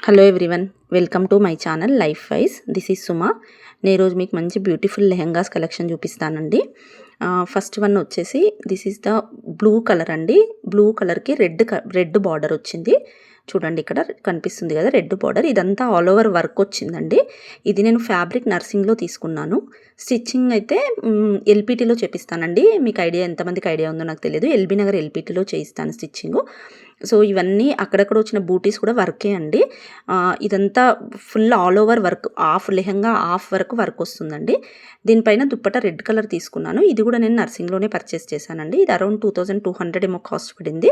Hello everyone, welcome to my channel life wise. This is Suma. నేను ఈరోజు మీకు మంచి బ్యూటిఫుల్ లెహెంగాస్ కలెక్షన్ చూపిస్తానండి. ఫస్ట్ వన్ వచ్చేసి this is the blue colour అండి. బ్లూ కలర్కి రెడ్ బార్డర్ వచ్చింది. చూడండి, ఇక్కడ కనిపిస్తుంది కదా రెడ్ బార్డర్. ఇదంతా ఆల్ ఓవర్ వర్క్ వచ్చిందండి. ఇది నేను ఫ్యాబ్రిక్ నర్సింగ్లో తీసుకున్నాను. స్టిచ్చింగ్ అయితే ఎల్పిటీలో చేపిస్తానండి. మీకు ఎంతమందికి ఐడియా ఉందో నాకు తెలియదు. ఎల్బీ నగర్ ఎల్పిటీలో చేయిస్తాను స్టిచ్చింగ్. సో ఇవన్నీ అక్కడక్కడ వచ్చిన బూటీస్ కూడా వర్కే అండి. ఇదంతా full all over work, lehenga half వరకు వర్క్ వస్తుందండి. దీనిపైన దుప్పట రెడ్ కలర్ తీసుకున్నాను. ఇది కూడా నేను నర్సింగ్లోనే పర్చేస్ చేశానండి. ఇది అరౌండ్ 2200 ఏమో కాస్ట్ పడింది.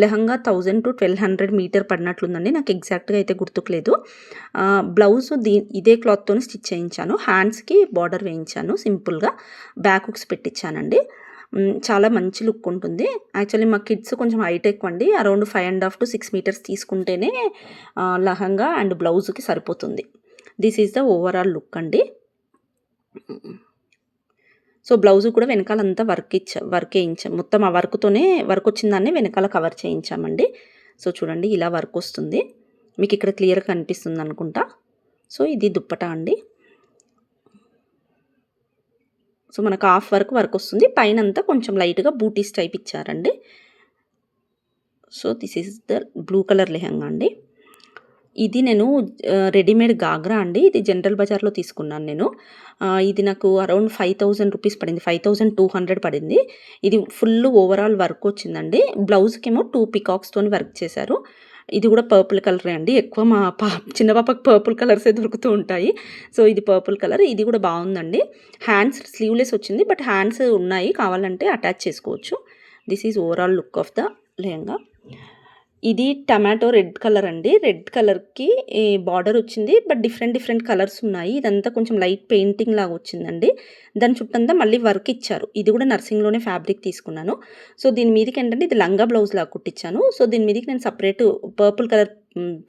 లెహంగా 1000 to 1200 మీటర్ పడినట్లుందండి. నాకు ఎగ్జాక్ట్గా అయితే గుర్తుకులేదు. బ్లౌజ్ ఇదే క్లాత్తో స్టిచ్ చేయించాను. హ్యాండ్స్కి బార్డర్ వేయించాను సింపుల్గా. బ్యాక్ హుక్స్ పెట్టించానండి. చాలా మంచి లుక్ ఉంటుంది. యాక్చువల్లీ మా కిడ్స్ కొంచెం హైట్ ఎక్కువ అండి. అరౌండ్ 5.5 to 6 మీటర్స్ తీసుకుంటేనే లెహంగా అండ్ బ్లౌజ్కి సరిపోతుంది. This is the overall look అండి. సో బ్లౌజ్ కూడా వెనకాలంతా వర్క్ వేయించాం. మొత్తం ఆ వర్క్తోనే వర్క్ వచ్చిన దాన్ని వెనకాల కవర్ చేయించామండి. సో చూడండి, ఇలా వర్క్ వస్తుంది. మీకు ఇక్కడ క్లియర్గా కనిపిస్తుంది అనుకుంటా. సో ఇది దుప్పటా అండి. సో మనకు హాఫ్ వర్క్ వస్తుంది. పైన అంతా కొంచెం లైట్గా బూటీస్ టైప్ ఇచ్చారండి. So this is the blue colour lehenga అండి. ఇది నేను రెడీమేడ్ గాగ్రా అండి. ఇది జనరల్ బజార్లో తీసుకున్నాను నేను. ఇది నాకు అరౌండ్ 5000 రూపీస్ పడింది. 5200 పడింది. ఇది ఫుల్ ఓవరాల్ వర్క్ వచ్చిందండి. బ్లౌజ్కేమో 2 పికాక్స్తో వర్క్ చేశారు. ఇది కూడా పర్పుల్ కలరే అండి. ఎక్కువ మా చిన్న పాపకు పర్పుల్ కలర్సే దొరుకుతూ ఉంటాయి. సో ఇది పర్పుల్ కలర్. ఇది కూడా బాగుందండి. హ్యాండ్స్ స్లీవ్లెస్ వచ్చింది, బట్ హ్యాండ్స్ ఉన్నాయి, కావాలంటే అటాచ్ చేసుకోవచ్చు. This is overall look of the lehenga. ఇది టమాటో రెడ్ కలర్ అండి. రెడ్ కలర్కి బార్డర్ వచ్చింది, బట్ డిఫరెంట్ కలర్స్ ఉన్నాయి. ఇదంతా కొంచెం లైట్ పెయింటింగ్ లాగా వచ్చిందండి. దాని చుట్టంతా మళ్ళీ వర్క్ ఇచ్చారు. ఇది కూడా నర్సింగ్లోనే ఫ్యాబ్రిక్ తీసుకున్నాను. సో దీని మీదకి ఏంటంటే ఇది లంగా బ్లౌజ్ లాగా కుట్టించాను. సో దీని మీదకి నేను సపరేట్ పర్పుల్ కలర్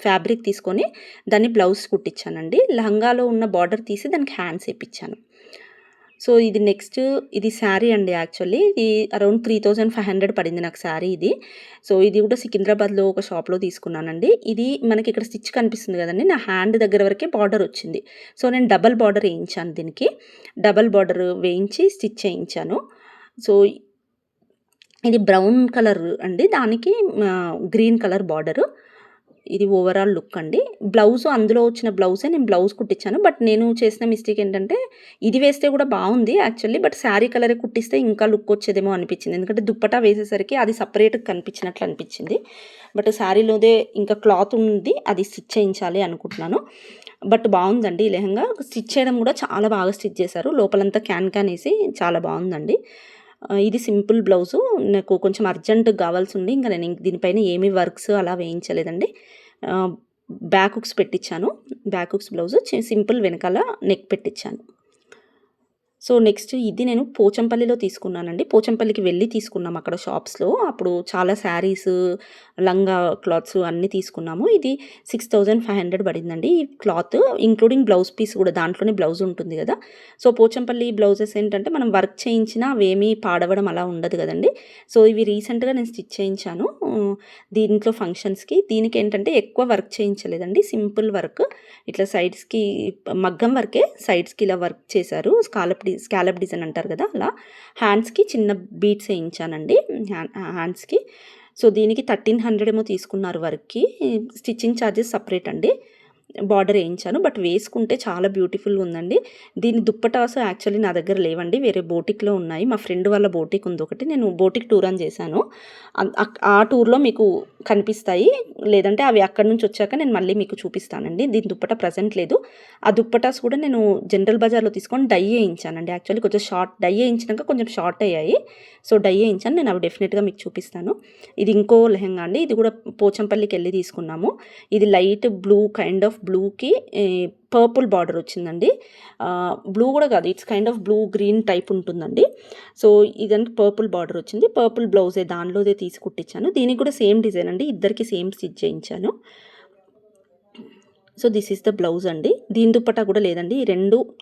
ఫ్యాబ్రిక్ తీసుకొని దాన్ని బ్లౌజ్ కుట్టించానండి. లంగాలో ఉన్న బార్డర్ తీసి దానికి హ్యాండ్స్ వేయించాను. సో ఇది నెక్స్ట్, ఇది శారీ అండి. యాక్చువల్లీ ఇది అరౌండ్ 3500 పడింది నాకు శారీ ఇది. సో ఇది కూడా సికింద్రాబాద్లో ఒక షాప్లో తీసుకున్నానండి. ఇది మనకి ఇక్కడ స్టిచ్ కనిపిస్తుంది కదండి, నా హ్యాండ్ దగ్గర వరకే బార్డర్ వచ్చింది. సో నేను డబల్ బార్డర్ వేయించాను. దీనికి డబల్ బార్డర్ వేయించి స్టిచ్ చేయించాను. సో ఇది బ్రౌన్ కలర్ అండి, దానికి గ్రీన్ కలర్ బార్డరు. ఇది ఓవరాల్ లుక్ అండి. బ్లౌజ్ అందులో వచ్చిన బ్లౌజే నేను బ్లౌజ్ కుట్టించాను. బట్ నేను చేసిన మిస్టేక్ ఏంటంటే ఇది వేస్తే కూడా బాగుంది యాక్చువల్లీ, బట్ శారీ కలరే కుట్టిస్తే ఇంకా లుక్ వచ్చేదేమో అనిపించింది. ఎందుకంటే దుప్పటా వేసేసరికి అది సపరేట్గా కనిపించినట్లు అనిపించింది. బట్ శారీలోదే ఇంకా క్లాత్ ఉంది, అది స్టిచ్ చేయించాలి అనుకుంటున్నాను. బట్ బాగుందండి ఈ లెహంగా. స్టిచ్ చేయడం కూడా చాలా బాగా స్టిచ్ చేశారు. లోపలంతా క్యాన్ వేసి చాలా బాగుందండి. ఇది సింపుల్ బ్లౌజు. నాకు కొంచెం అర్జెంటుగా కావాల్సి ఉంది. ఇంకా నేను దీనిపైన ఏమీ వర్క్స్ అలా వేయించలేదండి. బ్యాక్ హుక్స్ పెట్టించాను. బ్యాక్ హుక్స్ బ్లౌజు సింపుల్, వెనకాల నెక్ పెట్టించాను. సో నెక్స్ట్ ఇది నేను పోచంపల్లిలో తీసుకున్నానండి. పోచంపల్లికి వెళ్ళి తీసుకున్నాం అక్కడ షాప్స్లో. అప్పుడు చాలా శారీస్, లంగా క్లాత్స్ అన్నీ తీసుకున్నాము. ఇది 6500 పడిందండి ఈ క్లాత్, ఇంక్లూడింగ్ బ్లౌజ్ పీస్ కూడా. దాంట్లోనే బ్లౌజ్ ఉంటుంది కదా. సో పోచంపల్లి బ్లౌజెస్ ఏంటంటే మనం వర్క్ చేయించినా అవేమీ పాడవడం అలా ఉండదు కదండి. సో ఇవి రీసెంట్గా నేను స్టిచ్ చేయించాను దీంట్లో ఫంక్షన్స్కి. దీనికి ఏంటంటే ఎక్కువ వర్క్ చేయించలేదండి, సింపుల్ వర్క్. ఇట్లా సైడ్స్కి మగ్గం వర్కే, సైడ్స్కి ఇలా వర్క్ చేశారు. స్కాలప్ డిజైన్ అంటారు కదా, అలా. హ్యాండ్స్కి చిన్న బీట్స్ వేయించానండి హ్యాండ్స్కి. సో దీనికి 1300 ఏమో తీసుకున్నారు వర్క్కి. స్టిచ్చింగ్ ఛార్జెస్ సపరేట్ అండి. బార్డర్ వేయించాను, బట్ వేసుకుంటే చాలా బ్యూటిఫుల్గా ఉందండి. దీని దుప్పటాస్ యాక్చువల్లీ నా దగ్గర లేవండి, వేరే బోటిక్లో ఉన్నాయి. మా ఫ్రెండ్ వాళ్ళ బోటిక్ ఉంది ఒకటి, నేను బోటిక్ టూర్ అని చేశాను. ఆ టూర్లో మీకు కనిపిస్తాయి, లేదంటే అవి అక్కడి నుంచి వచ్చాక నేను మళ్ళీ మీకు చూపిస్తానండి. దీని దుప్పట ప్రజెంట్ లేదు. ఆ దుప్పటాస్ కూడా నేను జనరల్ బజార్లో తీసుకొని డై వేయించానండి. యాక్చువల్లీ కొంచెం డై వేయించినాక కొంచెం షార్ట్ అయ్యాయి. సో డై వేయించాను నేను, అవి డెఫినెట్గా మీకు చూపిస్తాను. ఇది ఇంకో లెహంగా అండి. ఇది కూడా పోచంపల్లికి వెళ్ళి తీసుకున్నాము. ఇది లైట్ బ్లూ కైండ్ ఆఫ్ బ్లూకి పర్పుల్ బార్డర్ వచ్చిందండి. బ్లూ కూడా కాదు, it's kind of blue green type ఉంటుందండి. సో ఇదంతా పర్పుల్ బార్డర్ వచ్చింది. పర్పుల్ బ్లౌజే దానిలోదే తీసి కుట్టించాను. దీనికి కూడా సేమ్ డిజైన్ అండి, ఇద్దరికి సేమ్ స్టిచ్ చేయించాను. So this is the blouse అండి. దీని దుప్పటా కూడా లేదండి.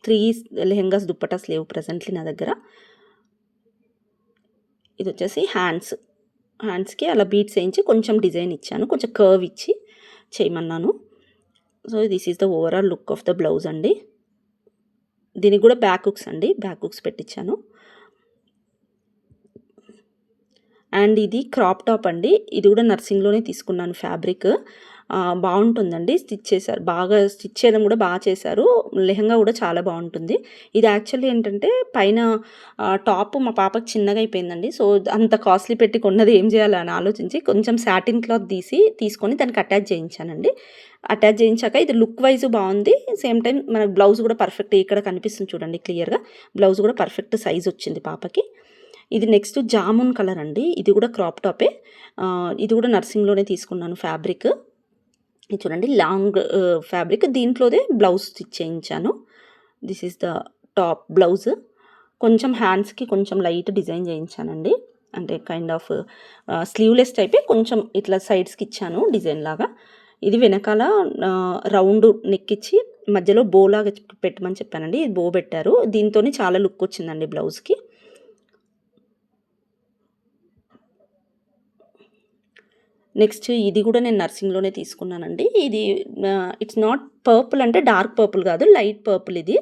3 లెహంగాస్ దుప్పటాస్ లేవు ప్రజెంట్లీ నా దగ్గర. ఇది వచ్చేసి హ్యాండ్స్కి అలా బీట్స్ వేయించి కొంచెం డిజైన్ ఇచ్చాను, కొంచెం కర్వ్ ఇచ్చి చేయమన్నాను. So this is the overall look of the blouse అండి. దీనికి కూడా బ్యాక్ హుక్స్ అండి, బ్యాక్ హుక్స్ పెట్టించాను. అండ్ ఇది క్రాప్ టాప్ అండి. ఇది కూడా నర్సింగ్లోనే తీసుకున్నాను ఫ్యాబ్రిక్. బాగుంటుందండి, స్టిచ్ చేశారు బాగా, స్టిచ్ చేయడం కూడా బాగా చేశారు. లెహంగా కూడా చాలా బాగుంటుంది. ఇది యాక్చువల్లీ ఏంటంటే పైన టాప్ మా పాపకి చిన్నగా అయిపోయిందండి. సో అంత కాస్ట్లీ పెట్టి కొన్నది ఏం చేయాలని ఆలోచించి కొంచెం సాటిన్ క్లాత్ తీసుకొని దానికి అటాచ్ చేయించానండి. అటాచ్ చేయించాక ఇది లుక్ వైజ్ బాగుంది. సేమ్ టైం మనకు బ్లౌజ్ కూడా పర్ఫెక్ట్ ఇక్కడ కనిపిస్తుంది చూడండి క్లియర్గా. బ్లౌజ్ కూడా పర్ఫెక్ట్ సైజ్ వచ్చింది పాపకి. ఇది నెక్స్ట్ జామున్ కలర్ అండి. ఇది కూడా క్రాప్ టాపే. ఇది కూడా నర్సింగ్లోనే తీసుకున్నాను ఫ్యాబ్రిక్. ఇది చూడండి లాంగ్ ఫ్యాబ్రిక్. దీంట్లోదే బ్లౌజ్ స్టిచ్ చేయించాను. This is the top blouse. కొంచెం హ్యాండ్స్కి కొంచెం లైట్ డిజైన్ చేయించానండి. అంటే కైండ్ ఆఫ్ స్లీవ్లెస్ టైపే, కొంచెం ఇట్లా సైడ్స్కి ఇచ్చాను డిజైన్ లాగా. ఇది వెనకాల రౌండ్ నెక్ ఇచ్చి మధ్యలో బోలాగా పెట్టమని చెప్పానండి. ఇది బో పెట్టారు. దీంతో చాలా లుక్ వచ్చిందండి బ్లౌజ్కి. నెక్స్ట్ ఇది కూడా నేను నర్సింగ్లోనే తీసుకున్నానండి. ఇది ఇట్స్ నాట్ పర్పుల్, అంటే డార్క్ పర్పుల్ కాదు, లైట్ పర్పుల్ ఇది.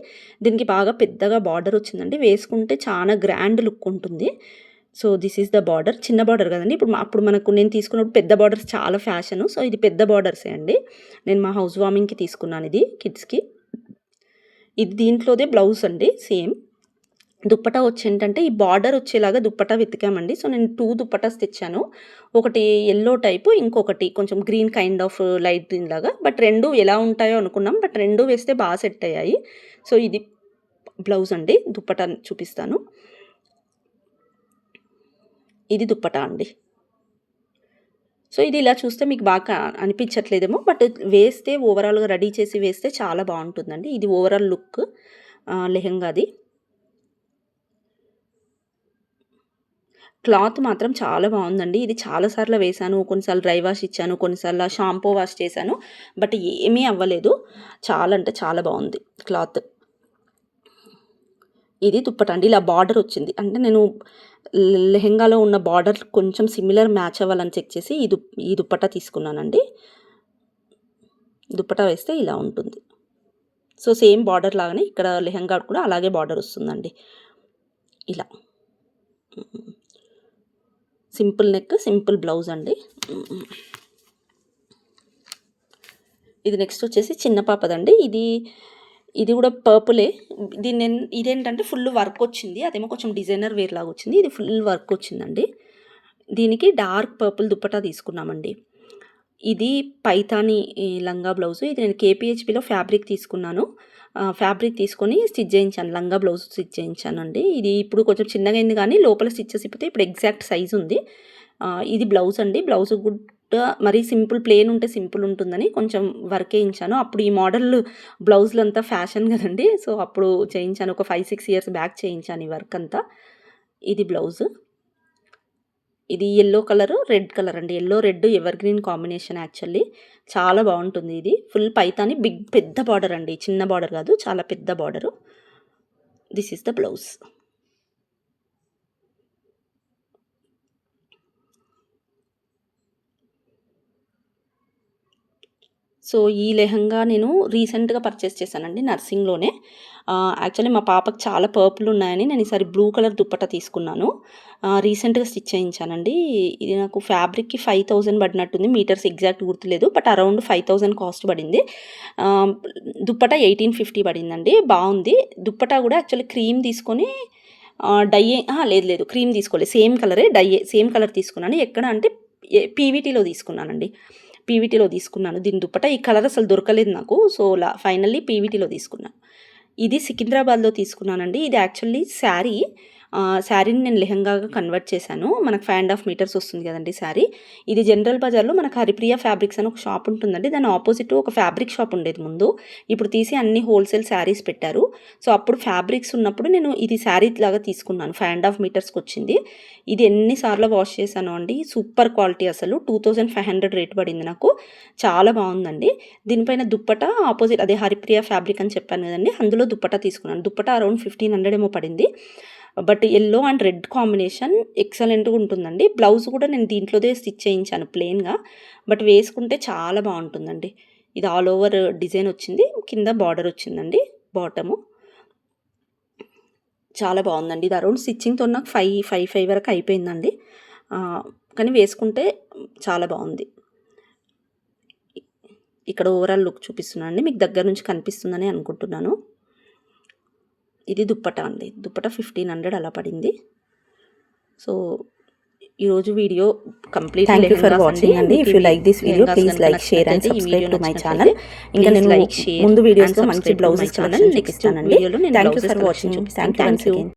దీనికి బాగా పెద్దగా బార్డర్ వచ్చిందండి. వేసుకుంటే చాలా గ్రాండ్ లుక్ ఉంటుంది. So this is the border. చిన్న బార్డర్ కదండి, అప్పుడు మనకు నేను తీసుకున్నప్పుడు పెద్ద బార్డర్స్ చాలా ఫ్యాషను. సో ఇది పెద్ద బార్డర్సే అండి. నేను మా హౌస్ వార్మింగ్కి తీసుకున్నాను ఇది కిడ్స్కి. ఇది దీంట్లోదే బ్లౌజ్ అండి సేమ్. దుప్పటా వచ్చి ఏంటంటే ఈ బార్డర్ వచ్చేలాగా దుప్పటా వెతికామండి. సో నేను 2 దుప్పటాస్ తెచ్చాను. ఒకటి యెల్లో టైపు, ఇంకొకటి కొంచెం green kind of light green లాగా. బట్ 2 ఎలా ఉంటాయో అనుకున్నాం, బట్ 2 వేస్తే బాగా సెట్ అయ్యాయి. సో ఇది బ్లౌజ్ అండి. దుప్పటా చూపిస్తాను. ఇది దుప్పటా అండి. సో ఇది ఇలా చూస్తే మీకు బాగా అనిపించట్లేదేమో, బట్ వేస్తే ఓవరాల్గా రెడీ చేసి వేస్తే చాలా బాగుంటుందండి. ఇది ఓవరాల్ లుక్ లెహంగాది. క్లాత్ మాత్రం చాలా బాగుందండి. ఇది చాలా సార్లు వేశాను. కొన్నిసార్లు డ్రై వాష్ ఇచ్చాను, కొన్నిసార్లు షాంపూ వాష్ చేశాను. బట్ ఏమీ అవ్వలేదు. చాలా అంటే చాలా బాగుంది క్లాత్. ఇది దుప్పట అండి. ఇలా బార్డర్ వచ్చింది. అంటే నేను లెహెంగాలో ఉన్న బార్డర్ కొంచెం సిమిలర్ మ్యాచ్ అవ్వాలని చెక్ చేసి ఈ దుప్పట తీసుకున్నానండి. దుప్పట వేస్తే ఇలా ఉంటుంది. సో సేమ్ బార్డర్ లాగానే ఇక్కడ లెహంగా కూడా అలాగే బార్డర్ వస్తుందండి. ఇలా సింపుల్ నెక్, సింపుల్ బ్లౌజ్ అండి. ఇది నెక్స్ట్ వచ్చేసి చిన్న పాపదండి. ఇది కూడా పర్పులే. ఇదేంటంటే ఫుల్ వర్క్ వచ్చింది. అదేమో కొంచెం డిజైనర్ వేర్ లాగా వచ్చింది. ఇది ఫుల్ వర్క్ వచ్చిందండి. దీనికి డార్క్ పర్పుల్ దుప్పటా తీసుకున్నామండి. ఇది పైతాని లంగా బ్లౌజు. ఇది నేను కేపీహెచ్పిలో ఫ్యాబ్రిక్ తీసుకున్నాను. ఫ్యాబ్రిక్ తీసుకొని స్టిచ్ చేయించాను. లంగా బ్లౌజ్ స్టిచ్ చేయించానండి. ఇది ఇప్పుడు కొంచెం చిన్నగా అయింది కానీ లోపల స్టిచ్చెస్ ఇప్పితే ఇప్పుడు ఎగ్జాక్ట్ సైజ్ ఉంది. ఇది బ్లౌజ్ అండి. బ్లౌజ్ కూడా మరీ సింపుల్ ప్లెయిన్ ఉంటే సింపుల్ ఉంటుందని కొంచెం వర్క్ వేయించాను. అప్పుడు ఈ మోడల్ బ్లౌజులు అంతా ఫ్యాషన్ కదండి. సో అప్పుడు చేయించాను. ఒక 5-6 ఇయర్స్ బ్యాక్ చేయించాను ఈ వర్క్ అంతా. ఇది బ్లౌజ్. ఇది యెల్లో కలరు, రెడ్ కలర్ అండి. Yellow red ever green combination actually. చాలా బాగుంటుంది ఇది. ఫుల్ పైతాని పెద్ద బార్డర్ అండి. చిన్న బార్డర్ కాదు, చాలా పెద్ద border. This is the blouse. So ఈ లెహంగా నేను రీసెంట్గా పర్చేస్ చేశానండి నర్సింగ్లోనే. యాక్చువల్లీ మా పాపకు చాలా పర్పుల్ ఉన్నాయని నేను ఈసారి బ్లూ కలర్ దుప్పట తీసుకున్నాను. రీసెంట్గా స్టిచ్ చేయించానండి. ఇది నాకు ఫ్యాబ్రిక్కి 5000 పడినట్టుంది. మీటర్స్ ఎగ్జాక్ట్ గుర్తులేదు, బట్ అరౌండ్ 5000 కాస్ట్ పడింది. దుప్పట 1850 పడిందండి. బాగుంది. దుప్పట కూడా యాక్చువల్లీ క్రీమ్ తీసుకొని డై లేదు క్రీమ్ తీసుకోలేదు, సేమ్ కలరే సేమ్ కలర్ తీసుకున్నాను. ఎక్కడ అంటే పీవీటీలో తీసుకున్నానండి. పీవీటీలో తీసుకున్నాను దీని దుప్పట. ఈ కలర్ అసలు దొరకలేదు నాకు. సో ఫైనల్లీ పీవీటీలో తీసుకున్నాను. ఇది సికింద్రాబాద్లో తీసుకున్నానండి. ఇది యాక్చువల్లీ శారీని నేను లెహంగాగా కన్వర్ట్ చేశాను. మనకు 5.5 మీటర్స్ వస్తుంది కదండి శారీ. ఇది జనరల్ బజార్లో మనకు హరిప్రియ ఫ్యాబ్రిక్స్ అని ఒక షాప్ ఉంటుందండి. దాని ఆపోజిట్ ఒక ఫ్యాబ్రిక్ షాప్ ఉండేది ముందు. ఇప్పుడు తీసి అన్ని హోల్సేల్ శారీస్ పెట్టారు. సో అప్పుడు ఫ్యాబ్రిక్స్ ఉన్నప్పుడు నేను ఇది శారీ లాగా తీసుకున్నాను. 5.5 మీటర్స్కి వచ్చింది. ఇది ఎన్నిసార్లు వాష్ చేశాను అండి. సూపర్ క్వాలిటీ, అసలు 2500 రేట్ పడింది నాకు. చాలా బాగుందండి. దీనిపైన దుప్పట ఆపోజిట్ అదే హరిప్రియ ఫ్యాబ్రిక్ అని చెప్పాను కదండి, అందులో దుప్పట తీసుకున్నాను. దుప్పట అరౌండ్ 1500 ఏమో పడింది. But yellow and red combination ఎక్సలెంట్గా ఉంటుందండి. బ్లౌజ్ కూడా నేను దీంట్లోదే స్టిచ్ చేయించాను ప్లెయిన్గా. బట్ వేసుకుంటే చాలా బాగుంటుందండి. ఇది ఆల్ ఓవర్ డిజైన్ వచ్చింది, కింద బార్డర్ వచ్చిందండి బాటము. చాలా బాగుందండి. ఇది అరౌండ్ స్టిచ్చింగ్తో నాకు 5 వరకు అయిపోయిందండి. కానీ వేసుకుంటే చాలా బాగుంది. ఇక్కడ ఓవరాల్ లుక్ చూపిస్తున్నాను అండి, మీకు దగ్గర నుంచి కనిపిస్తుందని అనుకుంటున్నాను. ఇది దుప్పటా అండి, దుప్పటా 1500 అలా పడింది. సో ఈరోజు video complete. Thank you for watching అండి. If you like this video please like, share and subscribe to my channel. ఇంకా నేను ముందు వీడియోస్లో మంచి బ్లౌజెస్ కలెక్షన్ చూపిస్తానండి. Thank you for watching. Thank you.